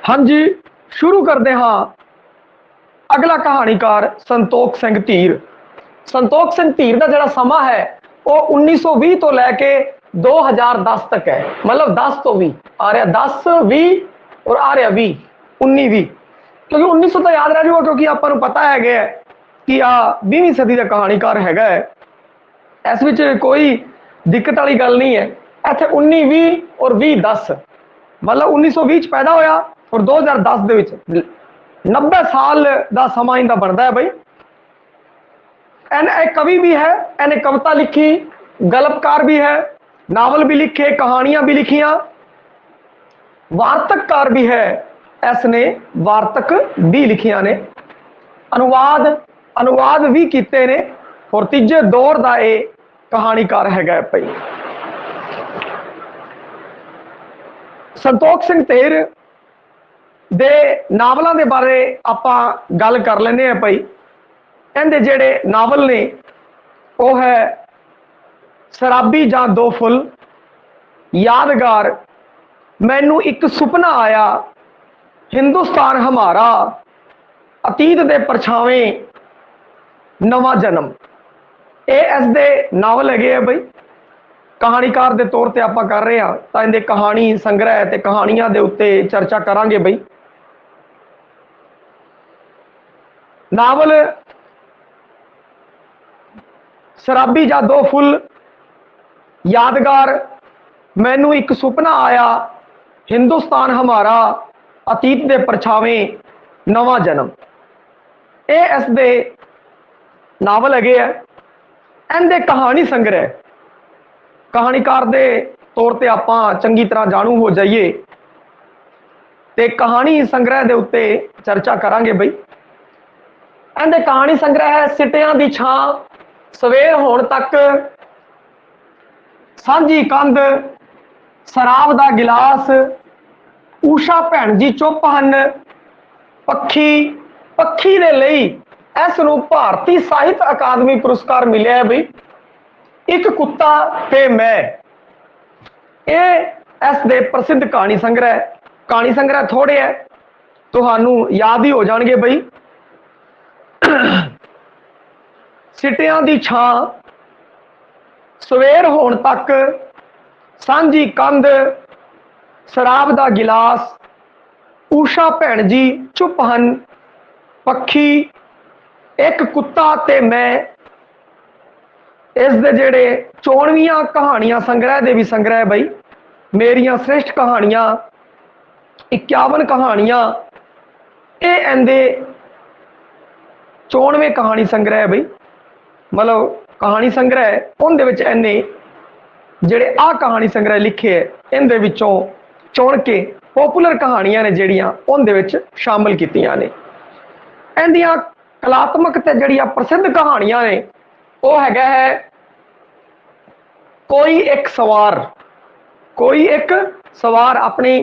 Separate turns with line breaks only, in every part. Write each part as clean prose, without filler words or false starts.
हाँ जी, शुरू करते हाँ। अगला कहानीकार संतोख सिंह धीर। संतोख सिंह धीर का जो समा है वो 1920 तो लैके 2010 तक है। मतलब 10 तो 20 आ रहा, 10 20 और आ रहा 20 19 20, क्योंकि 1900 तो याद रह जाऊगा, क्योंकि आपको पता है कि आ 20वीं सदी का कहानीकार है। इस विच कोई दिक्कत वाली गल नहीं है। इतने 19 20 और 20 10, मतलब 1920 पैदा होया और 2010 के 90 साल का समा इनका बनता है। बई एन एक कवि भी है, इन्हें कविता लिखी, गल्पकार भी है, नावल भी लिखे, कहानियां भी लिखिया, वार्तककार भी है, इसने वार्तक भी लिखिया ने, अनुवाद अनुवाद भी किए ने, और तीजे दौर का ये कहानीकार है। भाई संतोख सिंह धीर दे नावलों के बारे आप गल कर लें भाई। इनके जेड़े नावल ने वो है शराबी जां दो फुल, यादगार, मैनू एक सुपना आया, हिंदुस्तान हमारा, अतीत दे परछावे, नवा जन्म। ये इसके नावल है बई। कहानीकार के तौर पर आप कर रहे हैं तो इनके कहानी संग्रह ते कहानियां दे उत्ते चर्चा करांगे। बई नावल शराबी जा दो फुल, यादगार, मैनू एक सुपना आया, हिंदुस्तान हमारा, अतीत दे परछावे, नवा जन्म। ये इसके नावल है। इनके कहानी संग्रह कहानीकार के तौर पर आप चंगी तरह जाणू हो जाइए तो कहानी संग्रह के उत्ते चर्चा करांगे। बई इनके कहानी संग्रह है सिटियां दी छां, सवेर होण तक, सांझी कंध, शराब दा गिलास, ऊषा भैन जी चुप हन, पक्षी पक्षी दे लई इस नूं भारती साहित्य अकादमी पुरस्कार मिले है। बई एक कुत्ता ते मैं, ये इस दे प्रसिद्ध कहानी संग्रह थोड़े है तुहानू याद ही हो जाएंगे। बई सिटियां दी छां, सवेर होण तक, सांझी कंध, शराब दा गिलास, ऊषा भैन जी चुप हन, पक्षी, एक कुत्ता ते मैं। इस दे जेड़े 94 कहानियां संग्रह दे भी संग्रह। बई मेरियां श्रेष्ठ कहानियां 51 कहानियां, ये इनके 94वें कहानी संग्रह है। बई मतलब कहानी संग्रह उनके इन्हें जेड़े आ कहानी संग्रह लिखे है इन चुन के पॉपुलर कहानियां ने जड़ियां उनके शामिल कीतियां ने। इंदियां कलात्मक ते जड़ियां प्रसिद्ध कहानियां ने वो है कोई एक सवार अपनी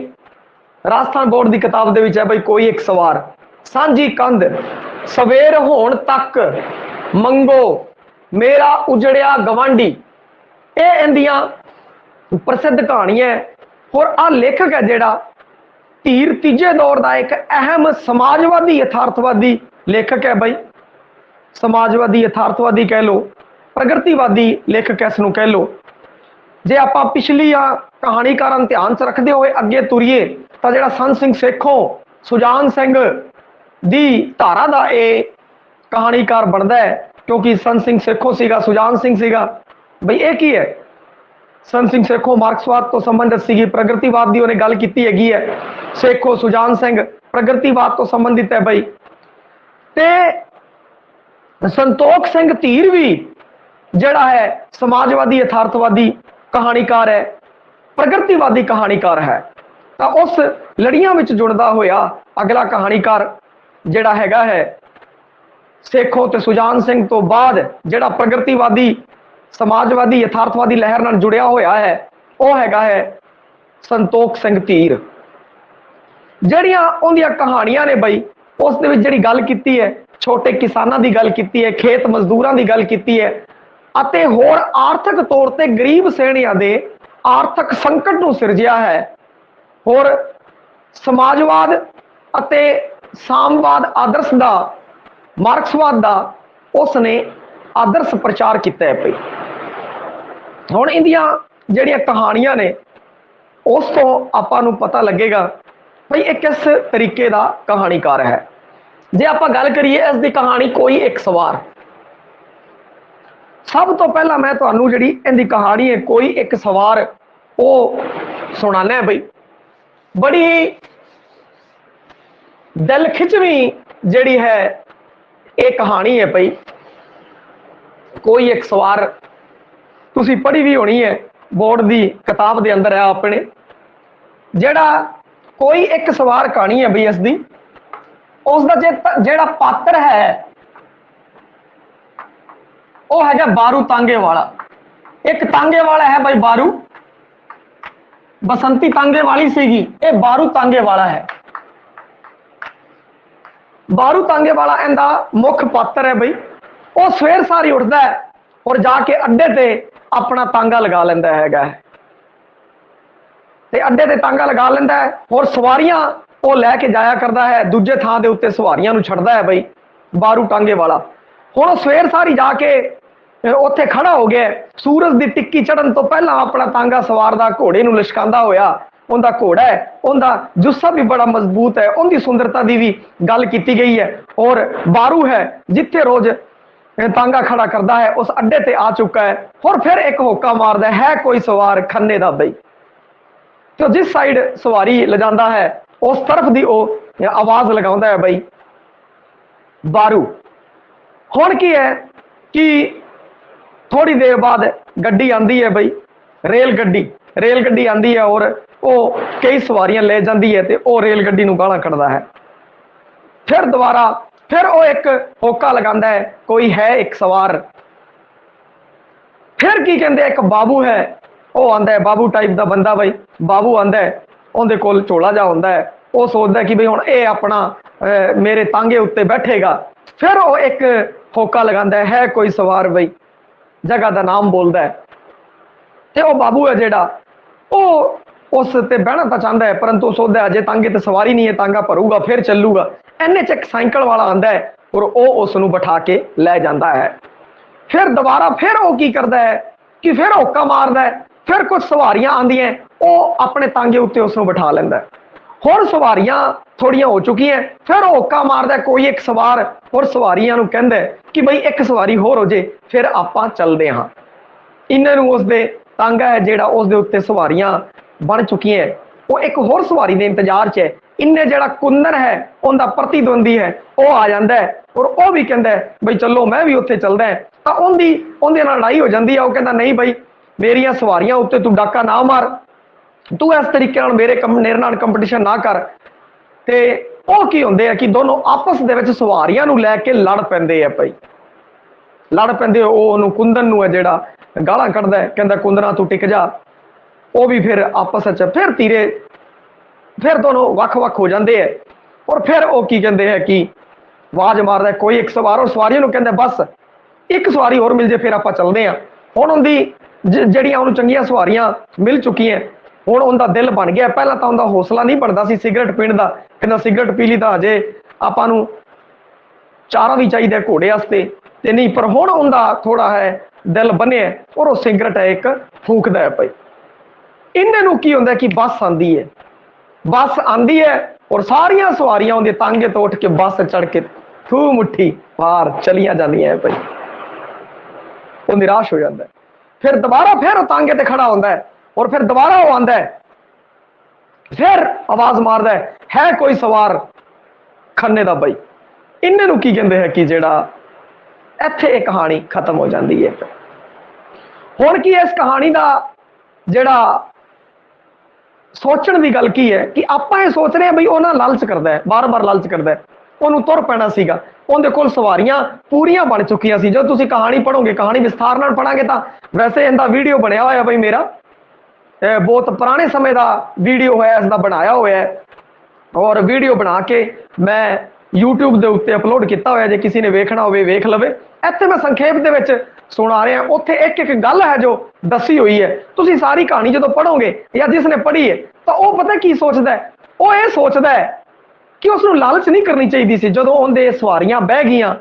राजस्थान बोर्ड की किताब दे विच है। बई कोई एक सवार, सांझी कंध, सवेर होण तक, मंगो, मेरा उजड़िया गवांडी, ये इंदियां प्रसिद्ध कहानियां है। और आ लेखक है जेड़ा धीर तीजे दौर का एक अहम समाजवादी यथार्थवादी लेखक है। बई समाजवादी यथार्थवादी कह लो, प्रगतिवादी लेखक इसनूं कह लो। जे आप पिछली कहानीकारां ध्यान च रखते हुए अगे तुरीए तो जो संत सिंह सेखों, सुजान सिंह दी धारा का ये कहानीकार बनता है, क्योंकि संत सिंह सेखों सीगा, सुजान सिंह सीगा। बई एक ही है। संत सिंह सेखों मार्क्सवाद तो संबंधित सी, प्रगतिवाद की उन्हें गल की है। सेखों सुजान सिंह प्रगतिवाद तो संबंधित है। बई ते संतोख सिंह धीर भी जड़ा है समाजवादी यथार्थवादी कहानीकार है, प्रगतिवादी कहानीकार है। तो उस लड़ियां में जुड़ता होया अगला कहानीकार जड़ा है सेखों ते सुजान सिंह तो बाद जड़ा प्रगतिवादी समाजवादी यथार्थवादी लहर नाल जुड़िया होया है वह है संतोख सिंह धीर। जड़ियां उनदियां कहानियां ने बई उस दे विच जिहड़ी गल कीती है, छोटे किसानां दी गल कीती है, खेत मजदूरां दी गल कीती है, अते होर आर्थिक तौर ते गरीब श्रेणियां दे आर्थिक संकट नूं सिरजिया है। और समाजवाद ਅਤੇ ਸਾਮਵਾਦ ਆਦਰਸ਼ ਦਾ, ਮਾਰਕਸਵਾਦ ਦਾ ਉਸਨੇ ਆਦਰਸ਼ ਪ੍ਰਚਾਰ ਕੀਤਾ ਹੈ ਭਈ। ਹੁਣ ਇਹਦੀਆਂ ਜਿਹੜੀਆਂ ਕਹਾਣੀਆਂ ਨੇ ਉਸ ਤੋਂ ਆਪਾਂ ਨੂੰ ਪਤਾ ਲੱਗੇਗਾ ਭਈ ਇਹ ਕਿਸ ਤਰੀਕੇ ਦਾ ਕਹਾਣੀਕਾਰ ਹੈ। ਜੇ ਆਪਾਂ ਗੱਲ ਕਰੀਏ ਇਸ ਦੀ ਕਹਾਣੀ ਕੋਈ ਇੱਕ ਸਵਾਰ, ਸਭ ਤੋਂ ਪਹਿਲਾਂ ਮੈਂ ਤੁਹਾਨੂੰ ਜਿਹੜੀ ਇਹਦੀ ਕਹਾਣੀ ਹੈ ਕੋਈ ਇੱਕ ਸਵਾਰ ਉਹ ਸੁਣਾਣਾ ਬਈ। ਬੜੀ ਹੀ ਦਿਲ ਖਿੱਚਵੀਂ ਜਿਹੜੀ ਹੈ ਇਹ ਕਹਾਣੀ ਹੈ ਭਈ। ਕੋਈ ਇੱਕ ਸਵਾਰ ਤੁਸੀਂ ਪੜ੍ਹੀ ਵੀ ਹੋਣੀ ਹੈ, ਬੋਰਡ ਦੀ ਕਿਤਾਬ ਦੇ ਅੰਦਰ ਹੈ ਆਪਣੇ। ਜਿਹੜਾ ਕੋਈ ਇੱਕ ਸਵਾਰ ਕਹਾਣੀ ਹੈ ਬਈ ਇਸ ਦੀ, ਉਸ ਦਾ ਜਿਹੜਾ ਪਾਤਰ ਹੈ ਉਹ ਹੈਗਾ ਬਾਰੂ ਤਾਂਗੇ ਵਾਲਾ। ਇੱਕ ਤਾਂਗੇ ਵਾਲਾ ਹੈ ਬਈ ਬਾਰੂ, ਬਸੰਤੀ ਤਾਂਗੇ ਵਾਲੀ ਸੀਗੀ, ਇਹ ਬਾਰੂ ਤਾਂਗੇ ਵਾਲਾ ਹੈ। ਬਾਰੂ ਤਾਂਗੇ ਵਾਲਾ ਇਹਦਾ ਮੁੱਖ ਪਾਤਰ ਹੈ ਬਈ। ਉਹ ਸਵੇਰ ਸਾਰੀ ਉੱਠਦਾ ਹੈ ਔਰ ਜਾ ਕੇ ਅੱਡੇ ਤੇ ਆਪਣਾ ਤਾਂਗਾ ਲਗਾ ਲੈਂਦਾ ਹੈਗਾ, ਤੇ ਅੱਡੇ ਤੇ ਤਾਂਗਾ ਲਗਾ ਲੈਂਦਾ ਹੈ ਔਰ ਸਵਾਰੀਆਂ ਉਹ ਲੈ ਕੇ ਜਾਇਆ ਕਰਦਾ ਹੈ, ਦੂਜੇ ਥਾਂ ਦੇ ਉੱਤੇ ਸਵਾਰੀਆਂ ਨੂੰ ਛੱਡਦਾ ਹੈ ਬਈ ਬਾਰੂ ਤਾਂਗੇ ਵਾਲਾ। ਹੁਣ ਉਹ ਸਵੇਰ ਸਾਰੀ ਜਾ ਕੇ ਉੱਥੇ ਖੜਾ ਹੋ ਗਿਆ, ਸੂਰਜ ਦੀ ਟਿੱਕੀ ਚੜਨ ਤੋਂ ਪਹਿਲਾਂ ਆਪਣਾ ਤਾਂਗਾ ਸਵਾਰਦਾ, ਘੋੜੇ ਨੂੰ ਲਿਸ਼ਕਾਉਂਦਾ ਹੋਇਆ। ਉਹਦਾ ਘੋੜਾ ਹੈ, ਉਹਦਾ ਜੁੱਸਾ ਵੀ ਬੜਾ ਮਜ਼ਬੂਤ ਹੈ, ਉਹਦੀ ਸੁੰਦਰਤਾ ਦੀ ਵੀ ਗੱਲ ਕੀਤੀ ਗਈ ਹੈ। ਔਰ ਬਾਰੂ ਹੈ ਜਿੱਥੇ ਰੋਜ਼ ਤਾਂਗਾ ਖੜਾ ਕਰਦਾ ਹੈ ਉਸ ਅੱਡੇ ਤੇ ਆ ਚੁੱਕਾ ਹੈ। और फिर एक होका मारदा है कोई सवार खन्ने दा बई, तो जिस साइड सवारी ले जाता है उस तरफ दी ओ आवाज लगाउंदा है बई बारू। हुण की है कि थोड़ी देर बाद गड्डी आंदी है बई, रेल गड्डी आंदी है और वो कई सवारियां ले जाती है ते ओ रेल गड्डी नूं गालां कढदा है। फिर दोबारा फिर वो एक होका लगांदा है कोई है एक सवार। फिर की कहते एक बाबू है, वो आंदा है बाबू टाइप का बंदा बई, बाबू आंदा है, उहदे कोल झोला जा हुंदा है, वो सोचदा है कि बई हुण ये अपना मेरे तांगे उत्ते बैठेगा। फिर वो एक होका लगांदा है कोई सवार बई, जगह का नाम बोलदा है, ते वो बाबू है जिहड़ा वो उस ते बहना तो चाहता है परंतु सोचदा है अजे तांगे ते सवारी नहीं है, तांगा भरूगा फिर चलूगा। इन्ने च एक साइकिल वाला आंदा है और वो उसनूं बिठा के लै जांदा है। फिर दोबारा फिर वो की करता है कि फिर होका मारदा है, फिर कुछ सवारियां आंदियां वो अपने तांगे उत्ते उसनूं बिठा लैंदा है। हुण सवारियां थोड़ियां हो चुकी हैं, फिर होका मारदा कोई एक सवार और सवारियां नूं कहंदा है कि बई एक सवारी होर हो जे फिर आपां चलदे हां। इन्हां नूं उसदे तांगा है जिहड़ा उसदे उत्ते सवारियां बन चुकी हैं, वो एक होर सवारी दे इंतजार च है। इन्ने जिहड़ा कुंदन है उनका प्रतिद्वंदी है वो आ जाता है और वो भी कहता है बई चलो मैं भी उत्थे चलदा है। तो उहदी नाल लड़ाई हो जाती है, वो कहता नहीं बई मेरिया सवारियां उत्ते तू डाका ना मार, तू इस तरीके नाल मेरे नाल कंपटीशन ना कर। ते वो की हुंदे है कि दोनों आपस दे विच सवारियां नूं लैके लड़ पैंदे आ भाई, लड़ पैंदे। ओनू कुंदन नूं है जिहड़ा गालां कढदा है, कहंदा कुंदना तू टिक जा। वो भी फिर आपस च फिर तीरे फिर दोनों वख-वख हो जाते हैं और फिर वो की कहते हैं कि आवाज मारदा कोई एक सवार और सवारियों नूं कहंदा बस एक सवारी होर मिल जे फिर आपां चलदे हां। हुण उहदी जिहड़ियां उहनूं चंगीआं सवारियां मिल चुकीआं, हुण उहदा दिल बन गया। पहलां तां उहदा हौसला नहीं बनदा सी सिगरट पीण दा, कहंदा सिगरट पी ली तां अजे आपां नूं चारा भी चाहिदा घोड़े वास्ते ते नहीं, पर हुण उहदा थोड़ा है दिल बनिआ और वो सिगरट है एक फूकदा है पई। इन्हां नूं की हुंदा कि बस आंदी है, बस आंदी है और सारिया सवारियां उहदे तांगे तो उठ के बस चढ़ के थू मुट्ठी पार चलियां जांदियां है भाई। वो निराश हो जाता है, फिर दोबारा फिर तांगे ते खड़ा होता है और फिर दोबारा वो आंदा है, फिर आवाज मारदा है कोई सवार खन्ने दा बई। इन्हां नूं की कहंदे है कि जिहड़ा इत्थे ये कहानी खत्म हो जाती है। हुण की इस कहानी का जिहड़ा सोचण की गल की है कि आपां ये सोच रहे हैं बई उहनां लालच करदा है, बार बार लालच करदा है, उहनूं तुर पैना सीगा, उहदे कोल सवारियां पूरियां बन चुकियां सी। जो तुसीं कहानी पढ़ोगे, कहानी विस्तार नाल पढ़ांगे तां वैसे इहदा वीडियो बनिया होया बई मेरा बहुत पुराने समय का वीडियो है, इसका बनाया होया है और वीडियो बना के मैं यूट्यूब के उत्ते अपलोड किया होया, जे किसी ने वेखना होवे वेख लवे। इत्थे मैं संखेप दे विच सुना रहा, उत्थे एक एक गल है जो दसी हुई है। तुसीं सारी कहानी जो पढ़ोगे या जिसने पढ़ी है तो वह पता की सोचता है, वो ये सोचता है कि उसनूं लालच नहीं करनी चाहिए सी। जदों उहदे सवारियां बह गईयां,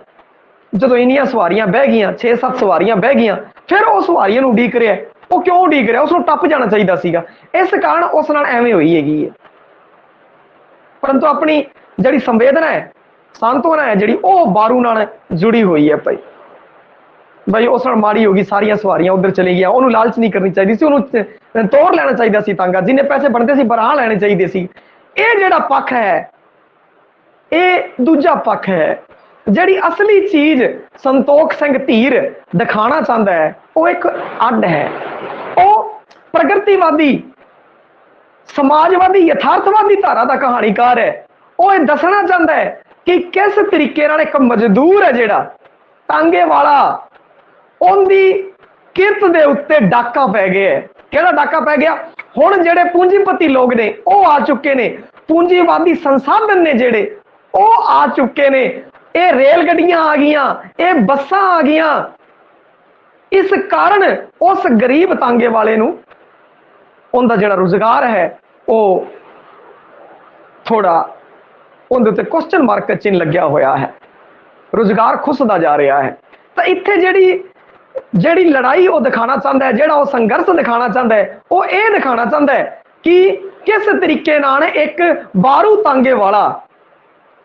जदों इन्नियां सवारियां बह गईयां, 6-7 सवारियां बह गईयां, फिर वो सवारियां नूं उडीक रहा है। वो क्यों उडीक रहा? उसनूं टप जाना चाहिए सीगा, इस कारण उस नाल एवें होई हैगी है। परंतु अपनी जिहड़ी संवेदना है, सांत्वना है जिहड़ी, वो बारू नाल जुड़ी हुई है भाई। भाई उस नाल माड़ी होगी, सारियां सवारियां उधर चली गई, उन्होंने लालच नहीं करनी चाहिए सी, उन्होंने तोड़ लेना चाहिए सी तांगा, जिन्हें पैसे बनते सी बराह लेने चाहिए सी। ये जिहड़ा पक्ष है, ये दूजा पक्ष है। जिहड़ी असली चीज संतोख सिंह धीर दिखाना चाहता है, वो एक अड है। वो प्रगतिवादी, समाजवादी, यथार्थवादी धारा का कहानीकार है। वो ये दसना चाहता है कि किस तरीके नाल एक मजदूर है जिहड़ा टांगे वाला, उनकी किरत दे उत्ते डाका पै गया। किहड़ा डाका पै गया? हुण जिहड़े पूंजीपति लोग ने वो आ चुके ने, पूंजीवादी संसाधन ने जिहड़े वो आ चुके ने, ये रेल गड्डियां आ गईयां, ये बसां आ गईयां। इस कारण उस गरीब तांगे वाले नूं उनका जिहड़ा रोजगार है वो थोड़ा उहदे उत्ते क्वेश्चन मार्क चिन्ह लग्या होया है, रोजगार खुसदा जा रहा है। तो इत्थे जिहड़ी लड़ाई वो दिखाना चाहता है, जिहड़ा वो संघर्ष दिखाना चाहता है, वो ये दिखाना चाहता है कि किस तरीके नाल एक बारू तांगे वाला,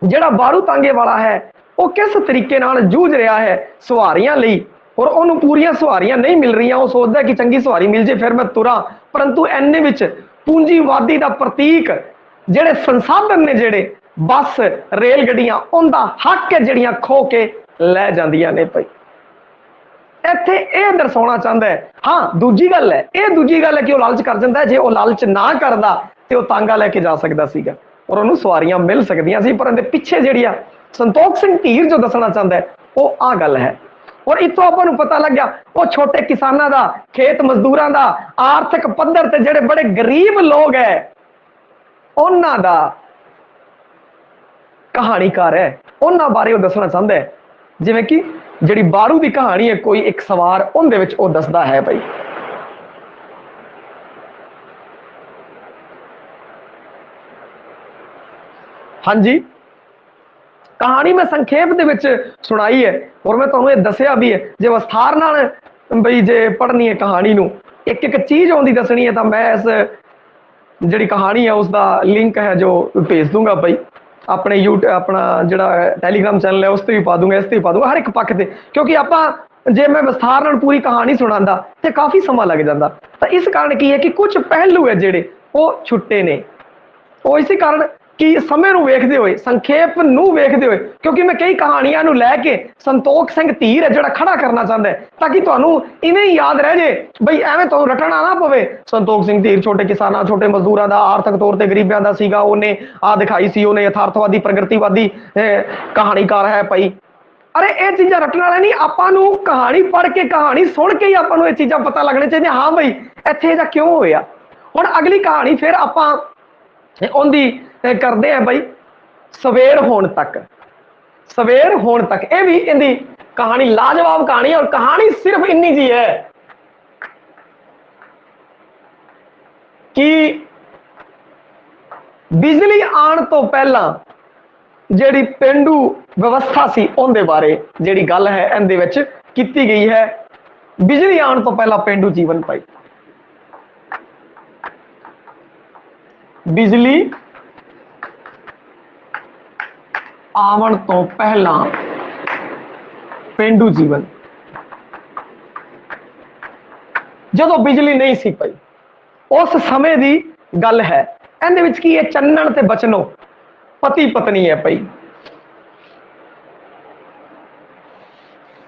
जिहड़ा बारू तांगे वाला है, वो किस तरीके नाल जूझ रहा है सवारियां लई, और उन्होंने पूरियां सवारियां नहीं मिल रही। वो सोचता कि चंगी सवारी मिल जाए फिर मैं तुरा, परंतु इन्ने विच पूंजीवादी का प्रतीक जिहड़े संसाधन ने, जिहड़े बस रेल गड्डियां, उनका हक है जिहड़ियां खो के लै जांदियां ने भाई। इत्थे यह दर्शाना चाहता है। हाँ, दूजी गल है, यह दूजी गल है कि वह लालच कर जाता है। जे वह लालच ना करता तो वह तांगा लैके जा सकता सीगा और उन्होंने सवारियां मिल सकदियां सी, पर इहदे पिछे जिहड़ी आ संतोख सिंह धीर जो दसना चाहता है वो आ गल है। और इतों आपां पता लग गया वो छोटे किसानों का, खेत मजदूरों का आर्थिक पद्धर ते जिहड़े बड़े गरीब लोग है उन्हां दा कहानीकार है, उन्हां बारे वो दसना चाहता है। जिवें कि जिहड़ी बारू की कहानी है, कोई एक सवार, उहदे विच वो दसदा है भाई। हाँ जी, कहानी मैं संखेप दे विच सुनाई है और मैं तुहानूं ये दसिया भी है। जे विस्तार नाल बई जे पढ़नी है कहानी नूं, एक एक चीज आउंदी दसनी है, तो मैं इस जिहड़ी कहानी है उसका लिंक है जो भेज दूंगा भाई अपने यूट्यूब, अपना जिहड़ा टैलीग्राम चैनल है उस पर भी पा दूंगा, इस पर भी पा दूंगा, हर एक पक्ष से। क्योंकि आपां जे मैं विस्तार नाल पूरी कहानी सुणांदा तो काफ़ी समा लग जाता। तो इस कारण की है कि कुछ पहलू है जिहड़े वो छुट्टे ने, वो इसी कारण कि समय नूं वेखदे होए, संखेप नूं वेखदे होए, क्योंकि मैं कई कहानियां नूं लैके संतोख सिंह धीर है जिहड़ा खड़ा करना चाहता है, ताकि तुहानूं इवें ही याद रह जाए बई, एवें तुहानूं रटना ना पवे। संतोख सिंह धीर छोटे किसानां, छोटे मजदूरां दा, आर्थिक तौर ते गरीबां दा सीगा, उहने आ दिखाई सी, उहने यथार्थवादी, प्रगतिवादी कहानीकार है भाई। अरे ये चीज़ां रटने वाले नहीं, आपां नूं कहानी पढ़ के, कहानी सुन के ही आपां नूं ये चीज़ां पता लगनी चाहिए। हाँ भाई, इत्थे इहदा क्यों होया। हुण अगली कहानी फिर आपां उहदी करते हैं भाई, सवेर होण तक। सवेर होण तक ये भी इहदी कहानी लाजवाब कहानी है, और कहानी सिर्फ इन्नी जी है कि बिजली आने तो पहला जिहड़ी पेंडू व्यवस्था सी उहदे बारे जिहड़ी गल है इहदे विच कीती गई है। बिजली आने तो पहला पेंडू जीवन भाई, बिजली आवन तो पहला पेंडू जीवन, जदों बिजली नहीं सी पई उस समय की गल है। इहदे विच की है, चन्नण ते बचनो पति पत्नी है भाई।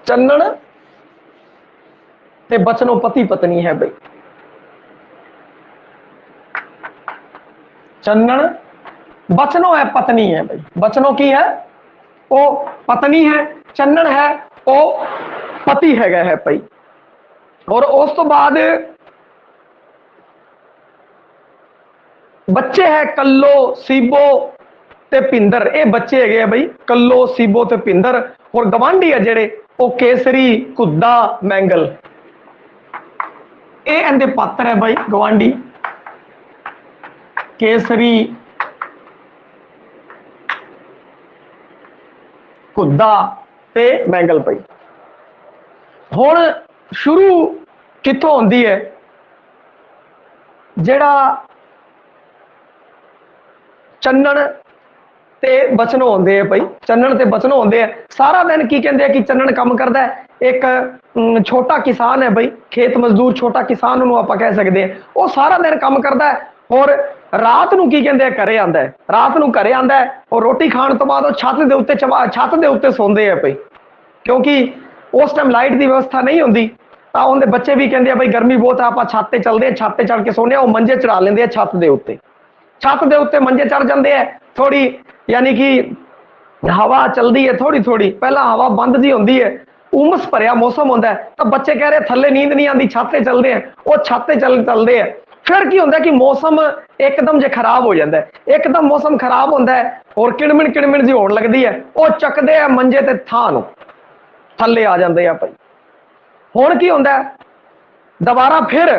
चन्नण ते बचनो पति पत्नी है भाई। चन्नण, बचनो है पत्नी है भाई। बचनो की है, वो पत्नी है, चन्नण है वो पति है भाई। और उस तो बाद बच्चे है कल्लो, सीबो ते पिंदर, ये बच्चे है भाई, कल्लो, सीबो ते पिंदर। और गवांढी है जेड़े वो केसरी, कुद्दा, मैंगल, ये इहदे पात्र है भाई। गवांढी, केसरी, ਘੁੱਦਾ ਤੇ ਮੈਂਗਲ ਪਈ। ਹੁਣ ਸ਼ੁਰੂ ਕਿੱਥੋਂ ਹੁੰਦੀ ਹੈ? ਜਿਹੜਾ ਚੰਨਣ ਤੇ ਬਚਨੋਂ ਹੁੰਦੇ ਆ ਭਾਈ, ਚੰਨਣ ਤੇ ਬਚਨੋਂ ਹੁੰਦੇ ਆ। ਸਾਰਾ ਦਿਨ ਕੀ ਕਹਿੰਦੇ ਆ ਕਿ ਚੰਨਣ ਕੰਮ ਕਰਦਾ ਹੈ, ਇੱਕ ਛੋਟਾ ਕਿਸਾਨ ਹੈ ਭਾਈ, ਖੇਤ ਮਜ਼ਦੂਰ, ਛੋਟਾ ਕਿਸਾਨ ਉਹਨੂੰ ਆਪਾਂ ਕਹਿ ਸਕਦੇ ਆ। ਉਹ ਸਾਰਾ ਦਿਨ ਕੰਮ ਕਰਦਾ ਹੈ ਔਰ ਰਾਤ ਨੂੰ ਕੀ ਕਹਿੰਦੇ ਆ ਘਰੇ ਆਂਦਾ ਹੈ। ਰਾਤ ਨੂੰ ਘਰੇ ਆਂਦਾ ਹੈ ਔਰ ਰੋਟੀ ਖਾਣ ਤੋਂ ਬਾਅਦ ਉਹ ਛੱਤ ਦੇ ਉੱਤੇ ਸੌਂਦੇ ਆ ਭਾਈ, ਕਿਉਂਕਿ ਉਸ ਟਾਈਮ ਲਾਈਟ ਦੀ ਵਿਵਸਥਾ ਨਹੀਂ ਹੁੰਦੀ। ਤਾਂ ਉਹਦੇ ਬੱਚੇ ਵੀ ਕਹਿੰਦੇ ਆ ਭਾਈ ਗਰਮੀ ਬਹੁਤ ਆ, ਆਪਾਂ ਛੱਤ ਤੇ ਚੱਲਦੇ ਆ, ਛੱਤ ਤੇ ਚੜ ਕੇ ਸੌਂਦੇ ਆ। ਉਹ ਮੰਜੇ ਚੜਾ ਲੈਂਦੇ ਆ ਛੱਤ ਦੇ ਉੱਤੇ, ਛੱਤ ਦੇ ਉੱਤੇ ਮੰਜੇ ਚੜ ਜਾਂਦੇ ਆ। ਥੋੜੀ यानी कि हवा चलती है थोड़ी थोड़ी, पहला हवा बंद जी होती है, उमस भरिया मौसम होता है, तो बच्चे कह रहे थले नींद नहीं आती, छत ते चलते हैं, वो छत ते चलते हैं। फिर की होता है कि मौसम एकदम जे खराब हो जाता है, एकदम मौसम खराब होता है और किड़मिण जी होने लगती है, वो चकते हैं मंजे ते थां थले आ जाते हैं भाई। हुण की होता है, दोबारा फिर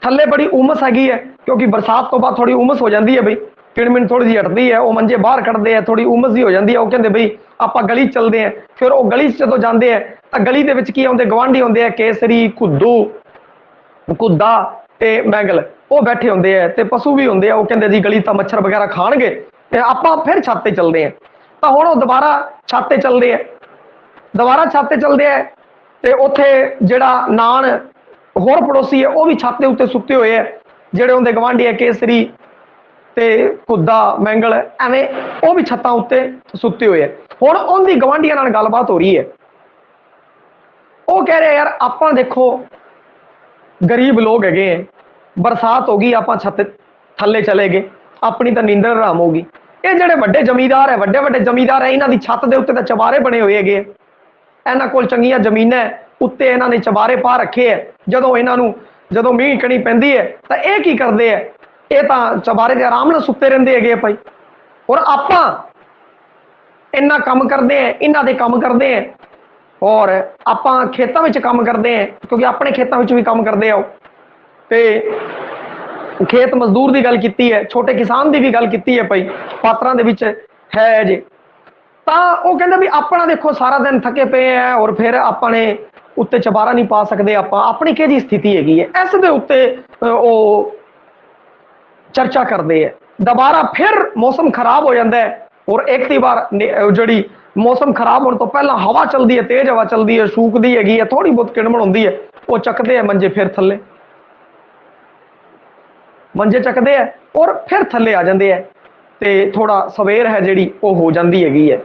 थले बड़ी उमस हैगी है, क्योंकि बरसात तो बाद थोड़ी उमस हो जाती है भाई, किड़मिण थोड़ी जी हटती है, वो मंजे बाहर कटते हैं, थोड़ी उमस जी हो जाती है। वो कहते भाई आप गली चलते हैं। फिर वो गली जो जाते हैं तो गली के की आते गवांढी होंगे है, केसरी, घुद्दू, घुद्दा ते मैंगल, वो बैठे होंगे है, ते पशु भी होंगे। वो कहते जी गली तो मच्छर वगैरह खाणगे, आप फिर छत ते चलते हैं। तो हुण दोबारा छत ते चलते हैं, दोबारा छत ते चलते हैं, ते उत्थे जिहड़ा नान होर पड़ोसी है वो भी छत के उत्ते सुते हुए है, जिहड़े उनके गवांढी है केसरी ते घुद्दा मैंगल, एवें वो भी छत्तां उत्ते सुते हुए है। हुण उनकी गवांढियां नाल गलबात हो रही है, वो कह रहे यार आपां देखो गरीब लोग हैगे, बरसात हो गई, आपां छत थल्ले चले गए, अपनी तो नींदर हराम होगी। ये जिहड़े वड्डे जमींदार है, वड्डे जमींदार है, इन्हां दी छत दे उत्ते तां चबारे बने हुए हैगे, इन्हां कोल चंगियां जमीनां उत्ते इन्हां ने चबारे पा रखे है। जदों इन्हां नूं जदों मींह कणी पैंदी है तां ये की करदे है, ये तो चबारे के आराम नाल सुते रहंदे है भाई। और आपां इन्ना काम करते हैं, इन्हां दे काम करते हैं, और आपां खेतों में काम करते हैं, क्योंकि अपने खेतों में भी काम करते हो। तो खेत मजदूर की गल की है, छोटे किसान की भी गल की है भाई, पात्रां दे विच है जे। तो वो कहते भी अपना देखो सारा दिन थके पे हैं और फिर अपने उत्ते चबारा नहीं पा सकते, आपां अपनी किहड़ी स्थिति हैगी है, इस दे उत्ते वो चर्चा करते हैं। दोबारा फिर मौसम खराब हो जाता है और एक बार जी मौसम खराब होने तो पहला हवा चलती है, तेज हवा चलती है, सूकती हैगी है, थोड़ी बहुत किड़मण होती है, वो चकते हैं मंजे फिर थले, मंजे चकते हैं और फिर थले आ जाते हैं। तो थोड़ा सवेर है जी वो हो जाती हैगी है,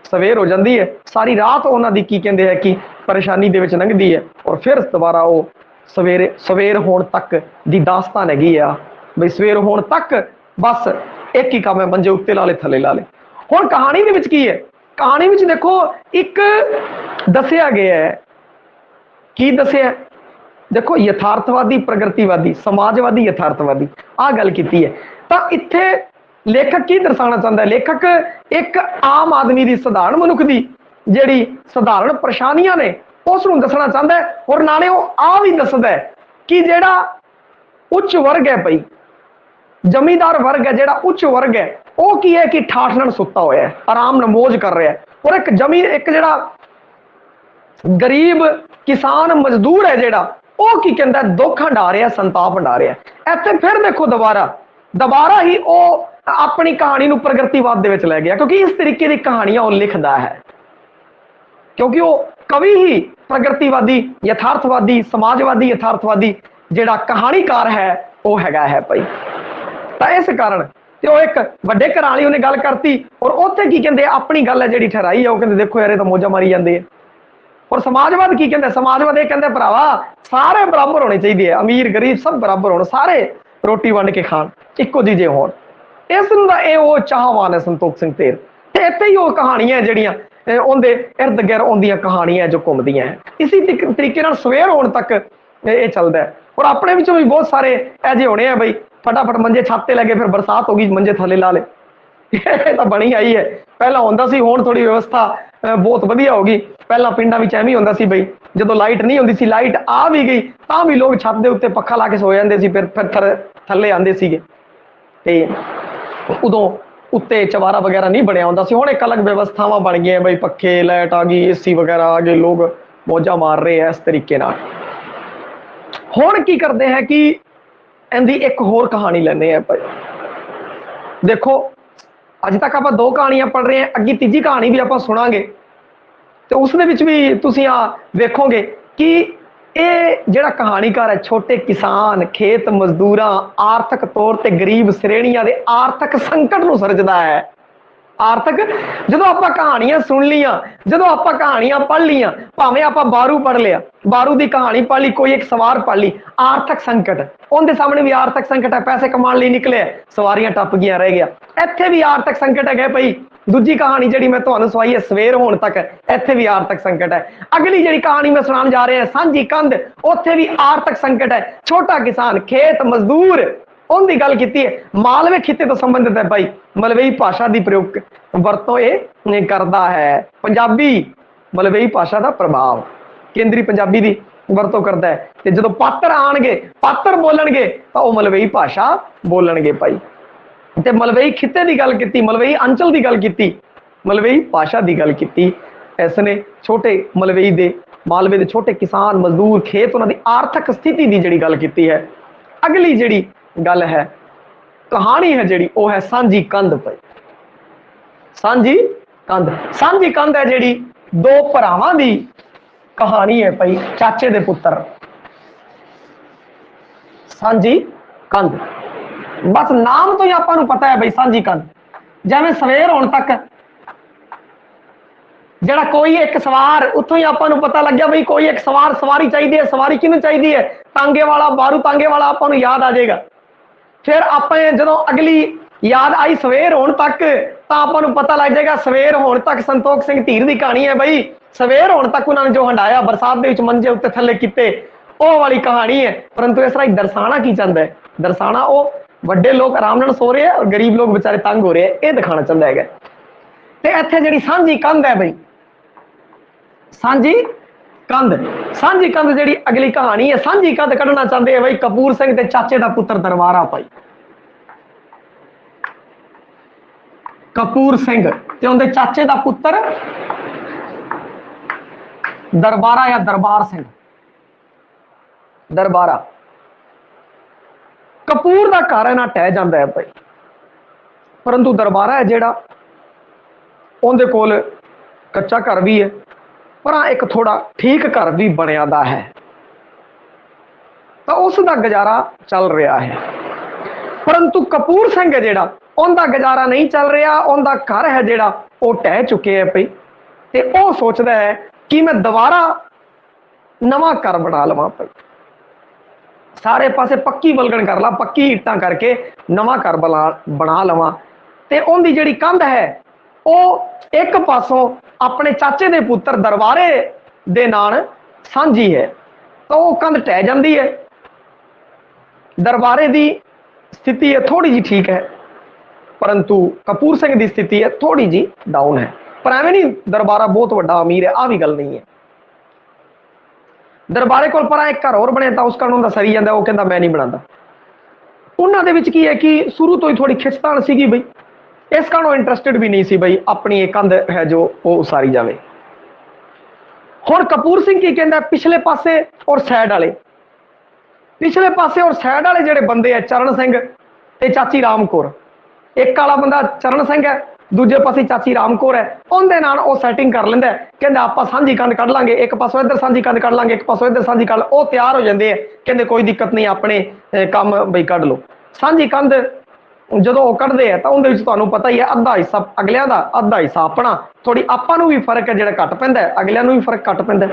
सवेर हो जाती है, सारी रात उन्होंने की कहते हैं कि परेशानी दे विच लंघदी है और फिर दोबारा वो सवेर होने तक दी दास्तान हैगी है बई। सवेर होने तक बस एक ही काम है, मंजे उत्ते ला ले थले ला ले। हुण कहानी दे विच की है, कहानी विच देखो एक दसिया गया है, की दसिया देखो यथार्थवादी, प्रगतिवादी, समाजवादी, यथार्थवादी, आ गल कीती है। तो इत्थे लेखक की दर्शाना चाहता है, लेखक एक आम आदमी की साधारण मनुख की जिहड़ी साधारण परेशानियां ने उसनूं दसना चाहता है, और नाले वो आ भी दसदा है कि जिहड़ा उच्च वर्ग है भाई, जमींदार वर्ग है, जिहड़ा उच्च वर्ग है, वो की है कि ठाठ नाल सुता होया है, आराम नाल मौज कर रहा है, और एक जिहड़ा गरीब किसान मजदूर है जिहड़ा वो की कहंदा दुख हंडा रहा, संताप हंडा रहा है। इत्थे फिर देखो दोबारा ही वो अपनी कहानी नूं प्रगतिवाद दे विच लै गया, क्योंकि इस तरीके की कहानियां वो लिखदा है, क्योंकि वो कवि ही प्रगतिवादी, यथार्थवादी, समाजवादी, यथार्थवादी जिहड़ा कहानीकार है वो हैगा है भाई। तो इस कारण तो एक वड्डे घर वाली उन्हें गल करती और उत्थे की कहते अपनी गल है जी ठहराई है, वो कहते देखो यार ये तो मौजा मारी जाते हैं। और समाजवाद की कहते, समाजवाद ये कहते भरावा सारे बराबर होने चाहिए, अमीर गरीब सब बराबर होने, सारे रोटी वंड के खान, इक्को जी जे होण। इसदा ये वो चाहवान है संतोख सिंह ढेर। ते इत्थे ही वो कहानियां जिहड़ियां उनके इर्द गिर्द उनदियां कहानियां जो घूमदियां हैं, इसी तरीके नाल सवेर होने तक ये चलता है। और अपने विचों भी बहुत सारे ऐजे होने हैं बई, फटाफट मंजे छाते लगे, फिर बरसात हो गई मंजे थले ला ले, तो बनी आई है। पहला होंदा सी, हुण थोड़ी व्यवस्था बहुत वधिया हो गई। पहला पिंडां विच एवें होंदा सी बई, जदों लाइट नहीं होंदी सी, लाइट आ भी गई तां भी लोग छत दे उत्ते पक्खा ला के सो जांदे सी, फिर थले आंदे सीगे। ते उदों उत्ते चवारा वगैरह नहीं बनया होंदा सी। हुण एक अलग व्यवस्थावां बन गई बई, पक्खे लाइट आ गई, एसी वगैरह आ गए, लोग मौजा मार रहे हैं इस तरीके नाल। हुण की करते हैं कि इहदी एक होर कहानी लैने हैं भाई। देखो अज तक आप दो कहानियां पढ़ रहे हैं, अगे तीजी कहानी भी आप सुनांगे, तो उस भी तुसीं आ वेखोगे कि ये जिहड़ा कहानीकार है छोटे किसान, खेत मजदूरां, आर्थिक तौर ते गरीब श्रेणियां दे आर्थिक संकट नूं सिरजदा है। आर्थिक जो आप कहानियां सुन लिया, जो आप कहानियां पढ़ लिया, भावें आप बारू पढ़ लिया, बारू की कहानी पढ़ ली, कोई एक सवार पढ़ ली, आर्थिक संकट उनके सामने भी आर्थिक संकट है, पैसे कमाने लिए निकले, सवारियां टप गई, रह गया। इत्थे भी आर्थिक संकट है भाई। दूजी कहानी जी मैं तुहानूं सुनाई है सवेर होने तक, इत्थे भी आर्थिक संकट है। अगली जी कहानी मैं सुनाने जा रहे हैं सांझी कंध, उत्थे भी आर्थिक संकट है। छोटा किसान, खेत मजदूर, उनकी गल की है। मालवे खिते तो संबंधित है भाई, मलवई भाषा की प्रयोग वरतों ये करता है। पंजाबी मलवई भाषा का प्रभाव, केंद्री पंजाबी की वरतों करता है। तो जो पात्र आएंगे, पात्र बोलणगे तो वह मलवई भाषा बोलणगे भाई। ते मलवई खिते की गल की, मलवई अंचल की गल की, मलवई भाषा की गल की। इसने छोटे मलवई दे, मालवे के छोटे किसान मजदूर, खेत उन्होंने आर्थिक स्थिति की जी गल की है। अगली जी गल है, कहानी है जी, वो है सांझी कंध भाई। सांझी कंध, सांझी कंध है जी दो भरावां दी कहानी है भाई, चाचे दे पुत्र। सांझी कंध, बस नाम तो ही आपां नूं पता है भाई सांझी कंध। जिवें सवेर होने तक जड़ा कोई एक सवार, उतों ही आपां नूं पता लग गया भाई कोई एक सवार, सवारी चाहिए है। सवारी किनूं चाहिए है? तांगे वाला, बारू तांगे वाला आपां नूं याद आ जाएगा। फिर आपां जदों अगली याद आई सवेर होने तक, तो आपां नूं पता लग जाएगा सवेर होने तक संतोख सिंह धीर की कहानी है भाई। सवेर होने तक उन्होंने जो हंडाया, बरसात के मंजे उत्ते थले किते, वो वाली कहानी है। परंतु इस तरह दर्शाना की चाहता है? दर्शाना वो वड्डे लोग आराम नाल सो रहे हैं और गरीब लोग बेचारे तंग हो रहे हैं, ये दिखाना चाहता है। ते इत्थे जिहड़ी सांझी कंध है भाई, सांझी कंध, सांझी कंध जिहड़ी अगली कहानी है, सांझी कंध कढ़ना चाहते हैं भाई कपूर सिंह ते चाचे दा पुत्र दरबारा भाई। कपूर सिंह ते उनके चाचे दा पुत्र दरबारा या दरबार सिंह, दरबारा। कपूर का घर है ना टह जाता है भाई, परंतु दरबारा है जिहड़ा उनके कोल कच्चा घर भी है, पर एक थोड़ा ठीक घर भी बनिया दा है, तो उसका गुजारा चल रहा है। परंतु कपूर सिंह है जिहड़ा, उनका गुजारा नहीं चल रहा, उनका घर है जिहड़ा वो टह चुके हैं भाई। ते वो सोचता है कि मैं दोबारा नवा घर बना लवां भाई, सारे पासे पक्की बलगन कर ला, पक्की ईटां करके नवा घर बना लवां। ते उनकी जिहड़ी कंध है वो एक पासों अपने चाचे दे पुत्र दरबारे दे नाल सांझी है, तो वो कंध टह जाती है। दरबारे की स्थिति है थोड़ी जी ठीक है, परंतु कपूर सिंह की स्थिति है थोड़ी जी डाउन है। पर एवं नहीं दरबारा बहुत बड़ा अमीर है, आ भी गल नहीं है। दरबारे को पर एक घर और बने तो उसका उन्होंने सरी जाता, वो कहता मैं नहीं बनाता। उन्होंने की है कि शुरू तो ही थोड़ी खिचतान सी बई, इस कारण इंटरस्टेड भी नहीं सी बई अपनी एक कंध है जो वो उसारी जाए। हुण कपूर सिंह की कहता पिछले पासे और सैड वाले, पिछले पासे और सैड वाले जिहड़े बंदे है चरण सिंह ते चाची राम कौर, एक वाला बंदा चरण सिंह है, दूजे पासे चाची राम कौर है, उनके नाल वो सैटिंग कर लेंदा है। कहंदा आपां सांझी कंध कढ लांगे, एक पासों इधर सांझी कंध कढ लांगे, एक पासों इधर सांझी कंध, वो तैयार हो जाते हैं। कहंदे कोई दिक्कत नहीं, अपने काम बई कढ लो। सांझी कंध जदों वो कढदे है तो उहदे विच तुहानूं पता ही है अद्धा हिस्सा अगलियां दा, अद्धा हिस्सा अपना, थोड़ी आपां नूं भी फर्क है जिहड़ा घट पैंदा है, अगलियां नूं भी फर्क घट पैंदा है।